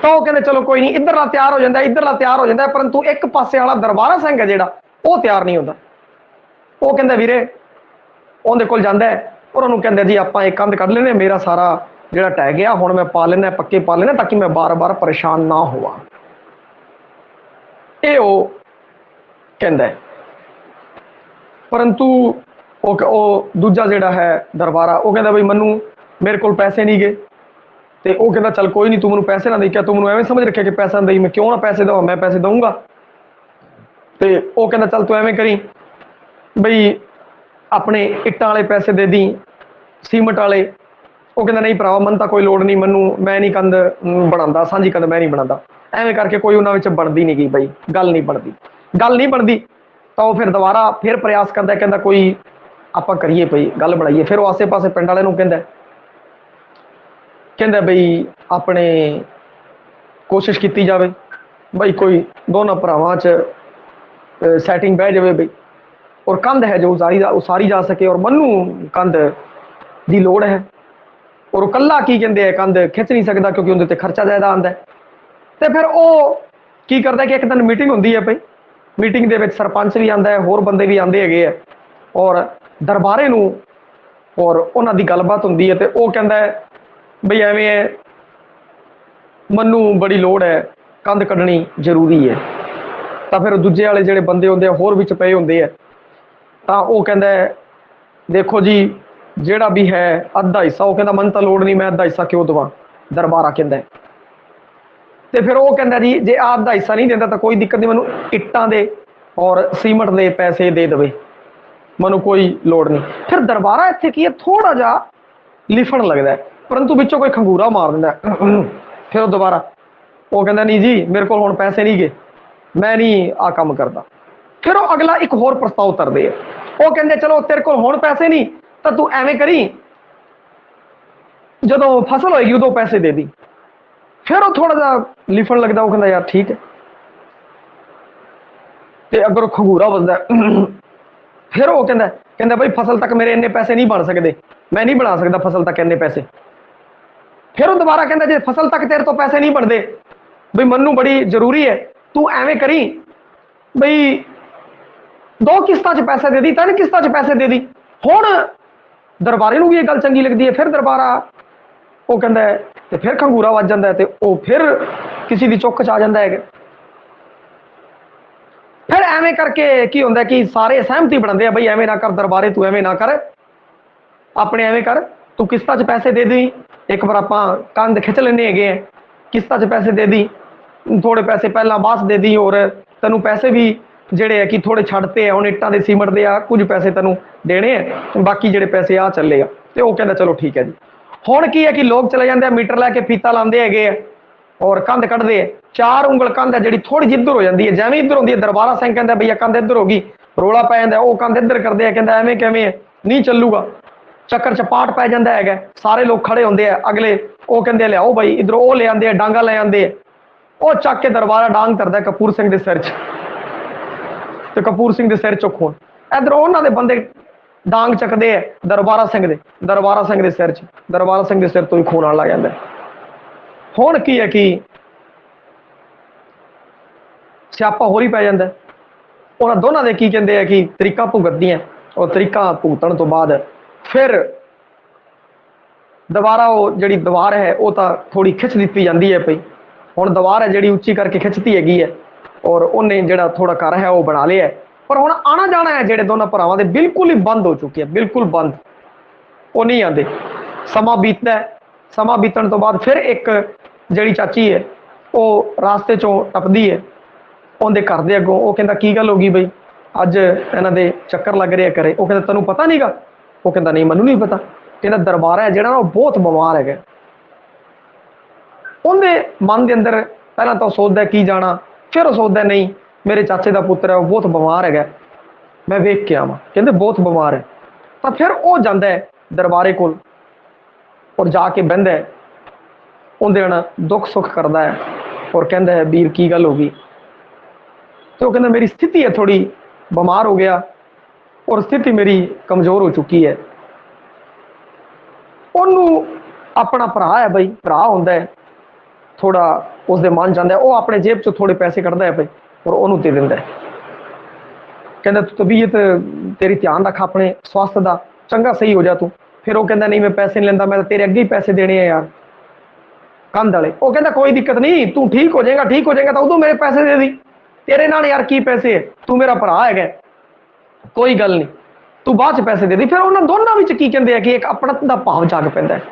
तो वो कहंदे चलो कोई नहीं, इधरला तैयार हो जाता है, इधरला तैयार हो जाता है, परंतु एक पासे वाला दरबारा सिंह है जिहड़ा वो तैयार नहीं होता। वो कहंदा वीरे उहदे कोल जांदा है और उन्होंने कहते जी आप एक कंध कढ लेने, मेरा सारा जिहड़ा टह गया हुण मैं पा लेना, पक्के पा लेना, ताकि मैं बार बार परेशान ना होवां। ये वो कहंदा है। परंतु वो दूजा जिहड़ा है दरबारा, वो कहंदा बई मन्नू मेरे कोल पैसे नहीं गए, तो वो कहंदा चल कोई नहीं, तू मैनूं पैसे ना दे, क्या तू मैनूं एवें समझ रखिया कि पैसा दई, मैं क्यों ना पैसे देवां, मैं पैसे दूंगा। तो वो कहंदा चल तू एवें करी बई अपने इट्टां वाले पैसे दे दी, सीमट वाले। वो कहता नहीं भरावा मन तो कोई लोड़ नहीं, मैनू मैं नहीं कंध बनाता, सांझी कंध मैं नहीं बनाता। एवें करके कोई उन्होंने बनती नहीं गई बई, गल नहीं बनती। गल नहीं बनती तो फिर दोबारा फिर प्रयास करता, कहता कोई आप करिए बई गल बनाइए। फिर वो आसे पासे पिंड वाले कहता बई अपने कोशिश की जाए बई कोई दोनों भरावां च सैटिंग बह जाए बई, और कंध है जो उसारी जा सके, और मनु कंध की लोड़ है, और कला की कहते हैं कंध खिंच नहीं सकता क्योंकि उन्हें खर्चा ज़्यादा आता है। तो फिर वो की करता है कि एक दिन मीटिंग होंगी है भाई, मीटिंग के सरपंच भी आता है, होर बंदे भी आते है, और दरबारे नूं और उन्हों की गलबात होंगी है। तो वह कहता है बई एवें है, मनु बड़ी लोड़ है, कंध कढ़नी जरूरी है। तो फिर दूजे वाले जोड़े बंदे होंगे होर विच पे होंगे है, तो वह कहता है देखो जी जेड़ा भी है अद्धा हिस्सा, वो कहता मन तो लोड़ नहीं, मैं अद्धा हिस्सा क्यों दवा, दरबारा कहता है। तो फिर वो कहता जी जे अद्धा हिस्सा नहीं देता तो कोई दिक्कत नहीं, मैं इट्टां दे और सीमट दे पैसे दे दे, मनु कोई लोड़ नहीं। फिर दरबारा इत्थे की है थोड़ा जा लिफण लगता है, परंतु बिचों कोई खंगूरा मार दिंदा है। फिर वो दोबारा वो कहता नहीं जी मेरे को हुण पैसे नहीं गए, मैं नहीं आ काम करता। फिर वो अगला एक होर प्रस्ताव तरदे है, वो कहते चलो तेरे को हुण पैसे नहीं तो तू एवें करी जदों फसल होएगी उदों पैसे दे दी। फिर वो थोड़ा जा लिफण लगता, वो कहता यार ठीक है। तो अगर खंगूरा बजदा फिर वो कहता भाई फसल तक मेरे इन्ने पैसे नहीं बन सकते, मैं नहीं बना सकता फसल तक इन्ने पैसे। फिर वो दोबारा कहता जे फसल तक तेरे तो पैसे नहीं बनते बई मनु बड़ी जरूरी है, तू एवें करी बई 2 किस्तां च पैसे दे दी, 3 किस्तां च पैसे दे दी। हुण दरबारे नूं भी ये गल चंगी लगती है। फिर दरबारा वो कहता है तो फिर खंगूरा वज जाता है, तो वो फिर किसी की चुक च आ जाता है। फिर एवें करके की होंदा कि सारे सहमति बनाते हैं बई एवें ना कर दरबारे, तू एवें ना कर, अपने एवें कर, तू किस्तां च पैसे दे दी, एक बार आपां कंध खिच लैने हैगे हैं, किस्तां च पैसे दे दी, थोड़े पैसे पहला बास दे दी, और तेनों पैसे भी ਜਿਹੜੇ है कि थोड़े छड़ते हैं, ਹੁਣ ਇੱਟਾਂ ਦੇ ਸੀਮਟ ਦੇ ਆ ਕੁਝ ਪੈਸੇ ਤੈਨੂੰ ਦੇਣੇ ਆ, ਬਾਕੀ ਜਿਹੜੇ ਪੈਸੇ ਆ ਚੱਲੇਗਾ। ਤੇ ਉਹ ਕਹਿੰਦਾ ਚਲੋ ਠੀਕ ਹੈ ਜੀ। ਹੁਣ ਕੀ ਹੈ ਕਿ ਲੋਕ ਚਲੇ ਜਾਂਦੇ ਆ ਮੀਟਰ ਲੈ ਕੇ ਫੀਤਾ ਲਾਉਂਦੇ ਹੈਗੇ ਆ ਔਰ ਕੰਧ ਕੱਢਦੇ ਆ, 4 ਉਂਗਲ ਕੰਧ ਹੈ ਜਿਹੜੀ ਥੋੜੀ ਜਿਹੀ ਇੱਧਰ ਹੋ ਜਾਂਦੀ ਹੈ, ਜਿਵੇਂ ਇੱਧਰ ਹੁੰਦੀ ਹੈ ਦਰਬਾਰਾ ਸਿੰਘ ਕਹਿੰਦਾ ਭਈਆ ਕੰਧ ਇੱਧਰ ਹੋ ਗਈ, ਰੋਲਾ ਪੈ ਜਾਂਦਾ, ਉਹ ਕੰਧ ਇੱਧਰ ਕਰਦੇ ਆ, ਕਹਿੰਦਾ ਐਵੇਂ ਕਿਵੇਂ ਨਹੀਂ ਚੱਲੂਗਾ, ਚੱਕਰ ਚਪਾਟ ਪੈ ਜਾਂਦਾ ਹੈਗਾ। ਸਾਰੇ ਲੋਕ ਖੜੇ ਹੁੰਦੇ ਆ, ਅਗਲੇ ਉਹ ਕਹਿੰਦੇ ਲਿਆਓ ਬਾਈ ਇੱਧਰੋਂ, ਉਹ ਲੈ ਆਉਂਦੇ ਆ, ਡਾਂਗਾ ਲੈ ਆਉਂਦੇ ਆ, ਉਹ ਚੱਕ ਕੇ ਦਰਬਾਰਾ ਡਾਂਗ ਧਰਦਾ ਕਪੂਰ ਸਿੰਘ ਦੇ ਸਿਰ 'ਚ, ਤੇ ਕਪੂਰ ਸਿੰਘ ਦੇ ਸਿਰ 'ਚੋਂ ਖੂਨ, ਇਧਰੋਂ ਉਹਨਾਂ ਦੇ ਬੰਦੇ ਡਾਂਗ ਚੱਕਦੇ ਆ ਦਰਬਾਰਾ ਸਿੰਘ ਦੇ ਸਿਰ 'ਚ, ਦਰਬਾਰਾ ਸਿੰਘ ਦੇ ਸਿਰ ਤੋਂ ਹੀ ਖੂਨ ਆਉਣ ਲੱਗ ਜਾਂਦਾ। ਹੁਣ ਕੀ ਹੈ ਕਿ ਸਿਆਪਾ ਹੋਰ ਹੀ ਪੈ ਜਾਂਦਾ। ਉਹਨਾਂ ਦੋਨਾਂ ਦੇ ਕੀ ਕਹਿੰਦੇ ਆ ਕਿ ਤਰੀਕਾ ਭੁਗਤਦੀਆਂ, ਉਹ ਤਰੀਕਾ ਭੁਗਤਣ ਤੋਂ ਬਾਅਦ ਫਿਰ ਦੁਬਾਰਾ ਉਹ ਜਿਹੜੀ ਦੀਵਾਰ ਹੈ ਉਹ ਤਾਂ ਥੋੜੀ ਖਿੱਚ ਦਿੱਤੀ ਜਾਂਦੀ ਹੈ ਪਈ। ਹੁਣ ਦੀਵਾਰ ਹੈ ਜਿਹੜੀ ਉੱਚੀ ਕਰਕੇ ਖਿੱਚਤੀ ਹੈਗੀ ਹੈ, और उन्हें जो थोड़ा घर है वो बना लिया, पर हुण आना जाना है जो दोनों भरावां दे बिल्कुल ही बंद हो चुकी है, बिल्कुल बंद, वो नहीं आते। समा बीतता है, समा बीतण तो बाद फिर एक जी चाची है वो रास्ते चों टपदी है, उनके घर के अगों, वो कहता की गल हो गई बई अज इन्हां दे चक्कर लग रहे करे, वो कहता तैनूं पता नहीं गा, वो कहता नहीं मैनूं नहीं पता, कहता दरबारा है जिहड़ा ना बहुत बीमार है। उनके मन के अंदर पहला तो सोचदा की जाना, फिर सोचता नहीं मेरे चाचे का पुत्र है वो बहुत बीमार है, मैं वेख के आवां, कहते बहुत बीमार है। तो फिर वो जाता है दरबारे को और जाके बहता है, उन्हें दुख सुख करता है और कहता है वीर की गल हो गई। तो कहता मेरी स्थिति है थोड़ी, बीमार हो गया और स्थिति मेरी कमजोर हो चुकी है। उन्होंने अपना भरा है बई, भरा होंदा है थोड़ा उसके मन जाता है, वो अपने जेब चो थोड़े पैसे कढ़ता है भाई और उन्होंने दे दिंदा है, कहता तू तबीयत तेरी ध्यान रख अपने स्वास्थ्य का, चंगा सही हो जा तू। फिर वो कहता नहीं मैं पैसे नहीं लेंदा, मैं तो तेरे अगे ही पैसे देने हैं यार कंध वाले। वो कहता कोई दिक्कत नहीं, तू ठीक हो जाएगा तो उदों मेरे पैसे दे दी, तेरे नाल यार की पैसे है, तू मेरा भरा है, कोई गल नहीं, तू बाद च पैसे दे दी। फिर उन्होंने दोनों में की कहते हैं कि एक अपनत का भाव जाग पैंदा है।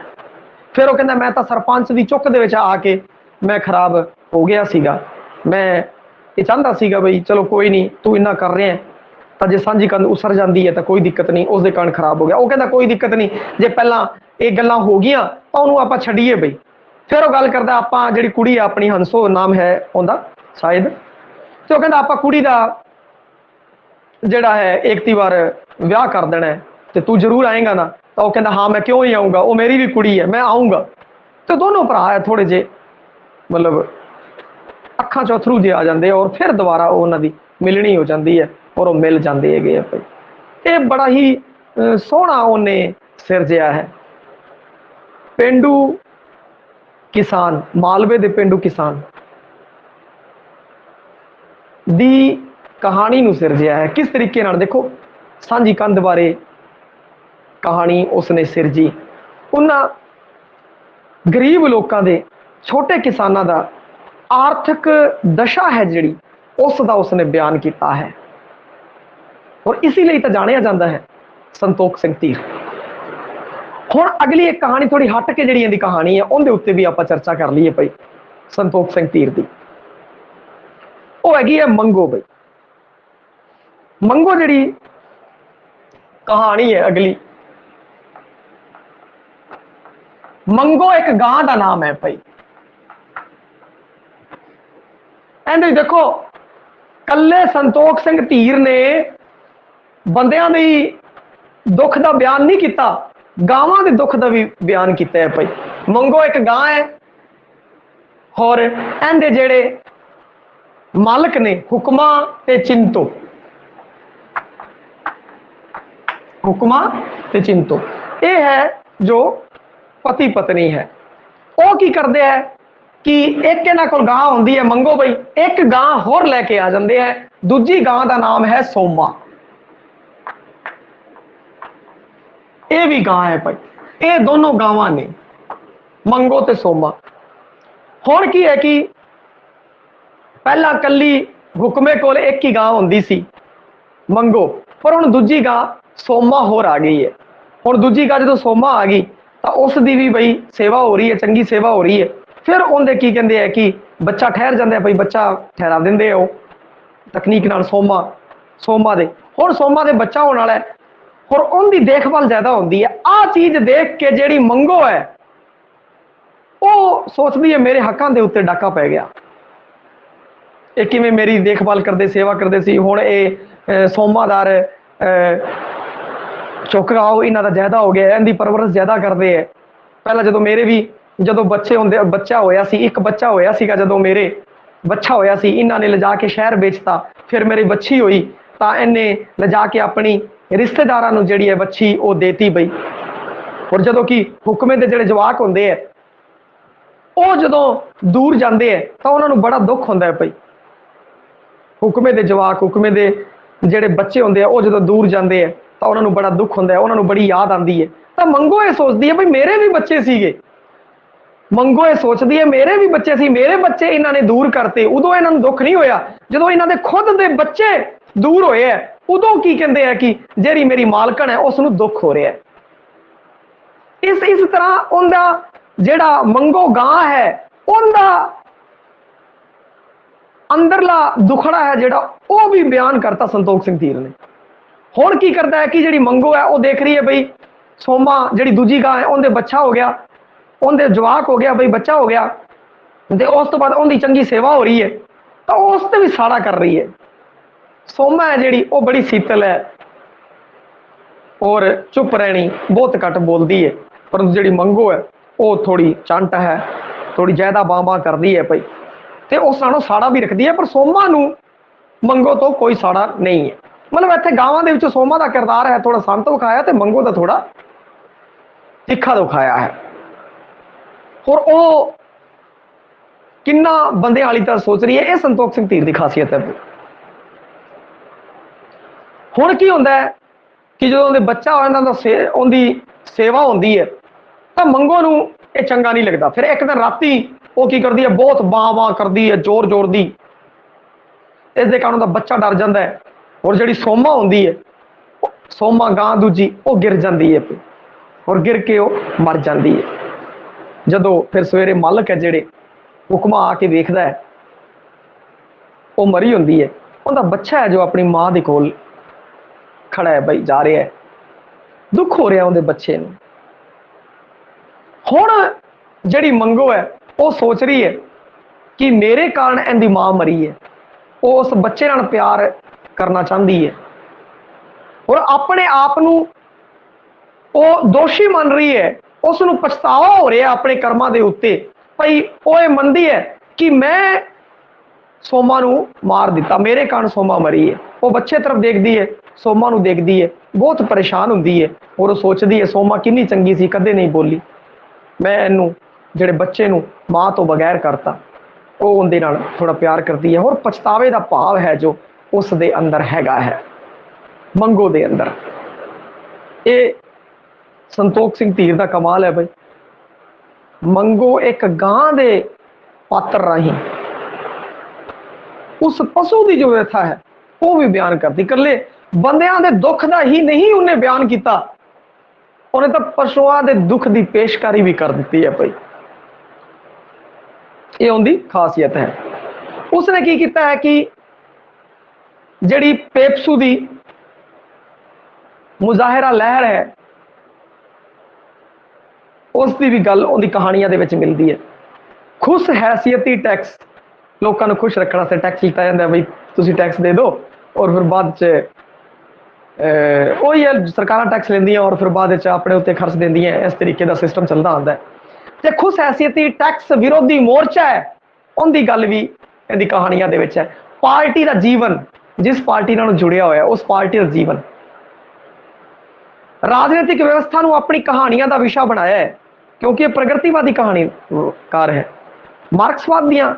फिर वो कहता मैं तो सरपंच की चुक दे आके मैं खराब हो गया सीगा, मैं ये चाहता सीगा बई चलो कोई नहीं तू इन्ना कर रहे हैं तो जे सांझी कंध उसर जाती है तो कोई दिक्कत नहीं, उसके कण खराब हो गया। वो कहता कोई दिक्कत नहीं, जे पहला ये गल्लां हो गई तो उन्होंने आप छड़ीए बई। फिर वो गल करता आप जी कुड़ी अपनी हंसो नाम है उनका शायद, तो कहता आप कुड़ी का जड़ा है एक ती बार विआह कर देना है, तो तू जरूर आएगा ना। तो वह कहता हाँ मैं क्यों ही आऊँगा, वो मेरी भी कुड़ी है, मैं आऊँगा। तो दोनों भरा है थोड़े जे मतलब अखां चो अथरू जे आ जाते और फिर दोबारा उन्होंने मिलनी हो जाती है और वो मिल जाते है। ये बड़ा ही सोहना उन्हें सिरजिया है। पेंडू किसान, मालवे के पेंडू किसान दी कहानी नूं सिरजिया है। किस तरीके नाल देखो, सांझी कंध बारे कहानी उसने सिरजी, उन्हां गरीब लोगों के छोटे किसानों का आर्थिक दशा है जिहड़ी उसका उसने बयान किया है। और इसीलिए तो जानिया जाता है संतोख सिंह धीर। हुण अगली एक कहानी थोड़ी हट के जिहड़ी इहदी कहानी है उहदे उत्ते भी आपां चर्चा कर लईए भाई संतोख सिंह धीर दी। वो हैगी है मंगो बई। मंगो जिहड़ी कहानी है अगली, मंगो एक गां का नाम है भाई। एंड देखो कल्ले संतोख सिंह धीर ने बंदियां दी दुख का बयान नहीं किया, गावां दे दुख का भी बयान किया है भाई। मंगो एक गां है और एंदे जेड़े मालक ने हुक्मा ते चिंतो, हुक्मा ते चिंतो, ये है जो पति पत्नी है। वो की करते हैं कि एक इन्हां कोल गां होंदी है मंगो बई, एक गां होर लैके आ जाते हैं। दूजी गां का नाम है सोमा। ये भी गां है भाई, ये दोनों गावां ने मंगो ते सोमा। हुण की है कि पहला कली हुक्मे कोल एक ही गां होंदी सी मंगो, पर हुण दूजी गां सोमा होर आ गई है। हुण दूजी गां जो सोमा आ गई तो उसकी भी बई सेवा हो रही है, चंगी सेवा हो रही है। फिर उनके की कहते हैं कि बच्चा ठहर जाता है भाई, बच्चा ठहरा देंगे हो तकनीक नाल सोमा दे। हुण सोमा दे बच्चा होने वाला है और उनकी देखभाल ज्यादा होती है। आ चीज देख के जेड़ी मंगो है वो सोचती है मेरे हकों के उत्ते डाका पै गया, ये किवें मेरी देखभाल करते सेवा करते सी, हुण ये सोमादार चुक आओ इन्हां दा ज्यादा हो गया, इनकी परवरिश ज्यादा करते हैं। पहला जो मेरे भी जो बच्चे होंगे बच्चा होया सी, एक बच्चा होया सीगा, जो मेरे बच्चा होया सी इन्हां ने लिजा के शहर बेचता, फिर मेरी बच्ची हुई तो इन्हें लिजा के अपनी रिश्तेदारां नूं जिहड़ी है बच्ची वो देती बई। और जो कि हुक्मे के जिहड़े जवाक होंदे है वो जदों दूर जाते हैं तो उन्होंने बड़ा दुख होंदा है भाई। हुक्मे के जवाक, हुक्मे के जिहड़े बच्चे होंदे हैं वो जदों दूर जाते हैं तो उन्होंने बड़ा दुख होंदा है, उन्होंने बड़ी याद आती है। तो मंगो ये सोचती है भाई मेरे भी बच्चे सीगे, मंगो ये सोचती है मेरे भी बच्चे सी, मेरे बच्चे इन्होंने दूर करते, उदों इन्होंने दुख नहीं होया। जो इन्होंने खुद के बच्चे दूर होए है उदों की कहते हैं कि जेरी मेरी मालकन है उसनूं दुख हो रहा है। इस तरह उनका जेड़ा मंगो गां है उनका अंदरला दुखड़ा है जेड़ा वो भी बयान करता संतोख सिंह धीर ने। हुण की करता है कि जेड़ी मंगो है वो देख रही है बई सोमा जेड़ी दूजी गां है उनके बच्चा हो गया, उनके जवाक हो गया, बई बच्चा हो गया, तो उस तो बाद उनकी चंगी सेवा हो रही है तो उस पर भी साड़ा कर रही है। सोमा है जेड़ी वो बड़ी शीतल है और चुप रहनी, बहुत घट बोलती है, परंतु जेड़ी मंगो है वो थोड़ी चंट है, थोड़ी ज्यादा बां करती है भाई, तो उस नालों साड़ा भी रखती है। पर सोमा नूं मंगो तो कोई साड़ा नहीं है। मतलब इत्थे गावां दे विच सोमा का किरदार है थोड़ा संत विखाया, तो मंगो का थोड़ा तिखा दिखाया है। और वो किन्ना बंदे वाली तरह सोच रही है, यह संतोख सिंह धीर की खासियत है। हुण की होंदा है कि जो उनके बच्चा हो जाता उनकी सेवा होती है तो मंगो नूं ये चंगा नहीं लगता। फिर एक दिन राती वो की करती है, बहुत बां करती है जोर जोर दी, इस कारण उनका बच्चा डर जाता है और जी सोमा होंगी है सोमा गां दूजी वो गिर जाती है और गिर के वो मर जाती है। जदों फिर सवेरे मालक है जेड़े हुक्मा आके वेखदा है वो मरी होंगी है, उनका बच्चा है जो अपनी माँ के कोल खड़ा है बई, जा रहा है, दुख हो रहा उनके बच्चे नूं। हुण जिहड़ी मंगो है वो सोच रही है कि मेरे कारण इहदी मां मरी है, वो उस बच्चे नाल प्यार करना चाहती है और अपने आप नूं वो दोषी मन रही है, उसनूं पछतावा हो रहा है अपने कर्मां दे उत्ते। भाई वो ये मनदी है कि मैं सोमा नूं मार दिता, मेरे कारण सोमा मरी है। वो बच्चे तरफ देखती है, सोमा नूं देखती है, बहुत परेशान होंदी है और वो सोचती है सोमा कितनी चंगी सी, कदे नहीं बोली, मैं इनू जिहड़े बच्चे नूं मां तो बगैर करता। वो उनदे नाल थोड़ा प्यार करती है और पछतावे का भाव है जो उस दे अंदर हैगा है, मंगो दे अंदर। ये संतोख सिंह धीर का कमाल है भाई। मंगो एक गां दे पात्र राही उस पशु की जो व्यथा है वो भी बयान करती। कले बंदियां दे दुख का ही नहीं उन्हें बयान किया, उन्हें तो पशुओं के दुख की पेशकारी भी कर दी है भाई। ये उनकी खासियत है। उसने की किया है कि जिहड़ी पेपसू की मुजाहिरा लहर है उसकी भी गल उनकी कहानियां दे विच मिलती है। खुश हैसियती टैक्स, लोगों को खुश रखने से टैक्स लिया जाता है, बई तुसीं टैक्स दे दो और फिर बाद च वही है सरकार टैक्स लेंदी और फिर बाद अपने उत्ते खर्च देंदियां, इस तरीके का सिस्टम चलता आता है। ते खुश हैसियती टैक्स विरोधी मोर्चा है उनकी गल भी इहदी कहानियां दे विच है। पार्टी का जीवन, जिस पार्टी नाल जुड़िया होया उस पार्टी का जीवन, राजनीतिक व्यवस्था नूं अपनी कहानियां का विषय बनाया है क्योंकि प्रगतिवादी कहानीकार है, मार्क्सवाद दियां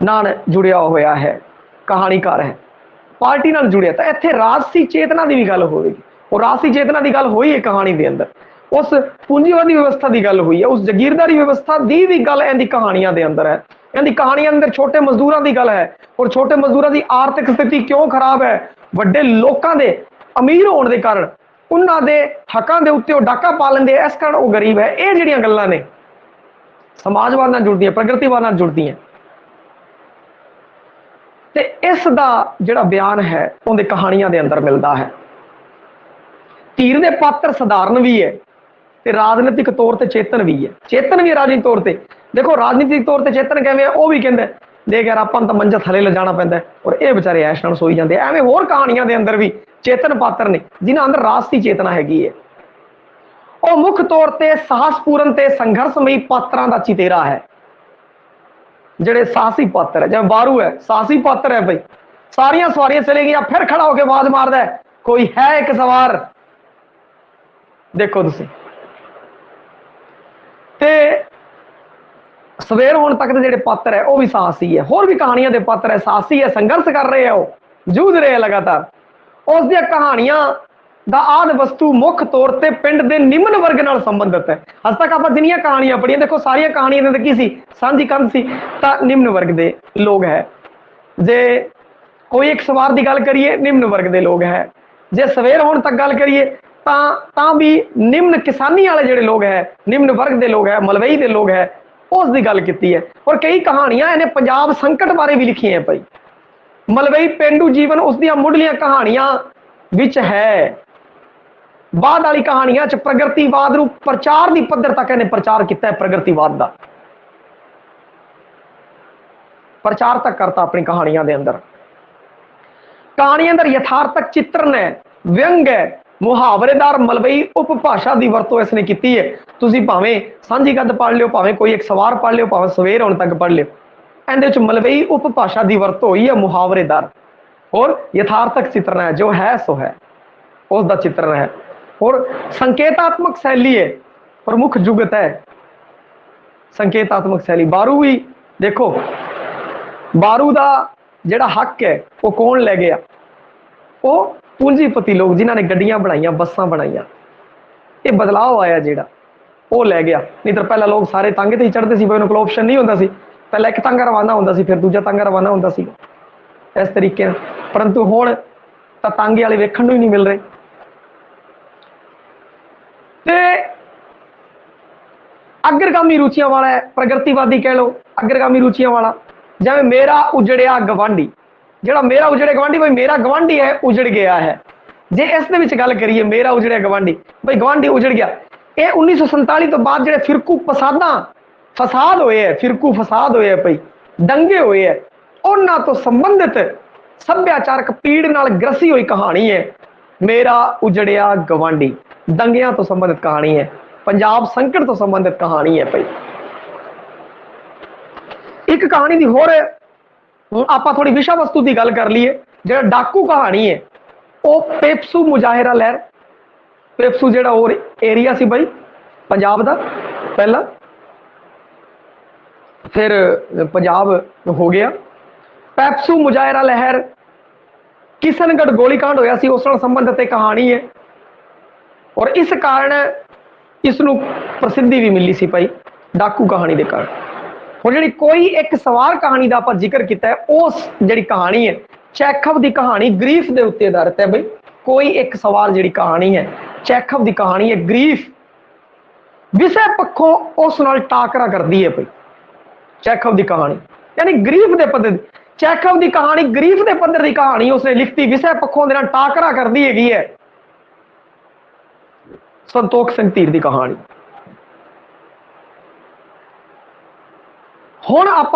नाल जुड़िया होया है, कहानीकार है, पार्टी नाल जुड़िया। तो इत्थे राजसी चेतना की भी गल होगी और राजसी चेतना की गल हुई है कहानी के अंदर, उस पूंजीवादी व्यवस्था की गल हुई है, उस जगीरदारी व्यवस्था की भी गल इनकी कहानियां के अंदर है। इनकी कहानियां अंदर छोटे मजदूरों की गल है और छोटे मजदूरों की आर्थिक स्थिति क्यों खराब है, वड्डे लोगों के अमीर होने के कारण उन्होंने हकों के उत्ते डाका पा लेंगे, इस कारण वो गरीब है। ये जिहड़ियां गल्लां ने समाजवाद नाल जुड़दी हैं, प्रगतिवाद नाल जुड़दी हैं। ते इसदा जिहड़ा बयान है उनकी कहानियां दे अंदर मिलता है। धीर दे पात्र सधारण भी है ते राजनीतिक तौर पर चेतन भी है। चेतन भी है राजनीतिक तौर पर। देखो राजनीतिक तौर पर चेतन किवें वो भी कहंदे देख यार आपां तां मंजा थले लिजाना पैंदा और ये बेचारे ऐश नाल सोई जांदे। एवें होर कहानियां दे अंदर भी चेतन पात्र ने जिन्हां अंदर राजसी चेतना हैगी है। वो मुख तौर पर साहसपूर्ण ते संघर्षमयी पात्रां दा चितेरा है। जिहड़े साहसी पात्र है, जिवें बारू है साहसी पात्र है भाई, सारियां सवारियां चले गई फिर खड़ा होकर आवाज मारदा है कोई है एक सवार। देखो तुसीं ते सवेर होने तक के जिहड़े पात्र है वो भी साहसी है, होर भी कहानियां दे पात्र है साहसी है, संघर्ष कर रहे हैं, वो जूझ रहे हैं लगातार। उस दी कहानियां दा आद वस्तु मुख तौर पर पिंड के निम्न वर्ग नाल संबंधित है। अज तक आप जिन्नियां कहानियां पढ़ियां देखो सारियां कहानियां दे अंदर की सी, सांझी कंध सी, तां निम्न वर्ग के लोग है। जे कोई एक सवार की गल करिए निम्न वर्ग के लोग है, जे सवेर होने तक गल करिए तां भी निम्न किसानी वाले जिहड़े लोग है, निम्न वर्ग के लोग है, मलवई के लोग है, उसकी गल की है। और कई कहानियां इन्हें पंजाब संकट बारे भी लिखी हैं भाई। मलवई पेंडू जीवन उसदियां मुढ़लियां कहानियां विच है। बाद वाली कहानियां च प्रगतिवाद नूं प्रचार की पद्धर तक इन्हें प्रचार किया है, प्रगतिवाद का प्रचार तक करता अपनी कहानियां दे अंदर। कहानियां अंदर यथार्थक चित्रण है, व्यंग है, मुहावरेदार मलवई उपभाषा की वरतों इसने की है। तुसीं भावें सांझी गद्द पढ़ लियो, भावें कोई एक सवार पढ़ लियो, भावें सवेर होने तक पढ़ लियो, इहदे विच मलवई उपभाषा की वरतों हुई है, मुहावरेदार और यथार्थक चित्रण है, जो है सो है उसका चित्रण है। और संकेतात्मक शैली है, प्रमुख जुगत है संकेतात्मक शैली। बारू भी देखो, बारू का जिहड़ा हक है वो कौन ले गया, वो पूंजीपति लोग जिन्होंने गड्डियां बनाई, बसां बनाई, ये बदलाव आया जिहड़ा वो लै गया। नहीं तो पहला लोग सारे तांगे ते ही चढ़ते सी, उन्होंने कोल ऑप्शन नहीं होंदा सी, पहला एक तांगा रवाना होंदा सी फिर दूजा तांगा रवाना होंदा सी इस तरीके। परंतु हुण तां तांगे वाले वेखण नूं ही नहीं मिल रहे। ते अग्रगामी रुचियां वाला है, प्रगतिवादी कह लो, अग्रगामी रुचियां वाला। जिवें मेरा उजड़िया गवांढी, जिहड़ा मेरा उजड़े गवांढी, भाई मेरा गवांढी है उजड़ गया है, जे इस दे विच गल करिए मेरा उजड़िया गवांडी, भाई गवांडी उजड़ गया, ये 1947 तो बाद जो फिरकू फसाद होए है, फिरकू फसाद होए है, भाई दंगे होए है, उन्हां तो संबंधित सभ्याचारक पीड़ नाल ग्रसी हुई कहानी है मेरा उजड़िया गवांडी। दंगियां तो संबंधित कहानी है, पंजाब संकट तो संबंधित कहानी है। भाई एक कहानी दी होर आप थोड़ी विषय वस्तु की गल कर लीए, जो डाकू कहानी है वो पेप्सू मुजाहिरा लहर, पेप्सू जो और एरिया सी भाई पंजाब का पहला, फिर पंजाब हो गया। पेप्सू मुजाहिरा लहर, किशनगढ़ गोलीकांड होया सी, उस नाल संबंधित एक कहानी है और इस कारण इसनों प्रसिद्धि भी मिली सी भाई डाकू कहानी के कारण। और जी कोई एक सवार कहानी का आप जिक्र किया है, उस जी कहानी है चेखव की कहानी ग्रीफ के उत्ते आधारित है। भाई कोई एक सवार जी कहानी है चेखव की कहानी है, ग्रीफ विषय पक्षों उस नाल टाकरा करती है। भाई चेखव की कहानी यानी ग्रीफ के पद्धर, चेखव की कहानी ग्रीफ के पद्धर की कहानी उसने लिखती, विषय पक्षों के टाकरा करती है। संतोख सिंह धीर की कहानी। हुण आप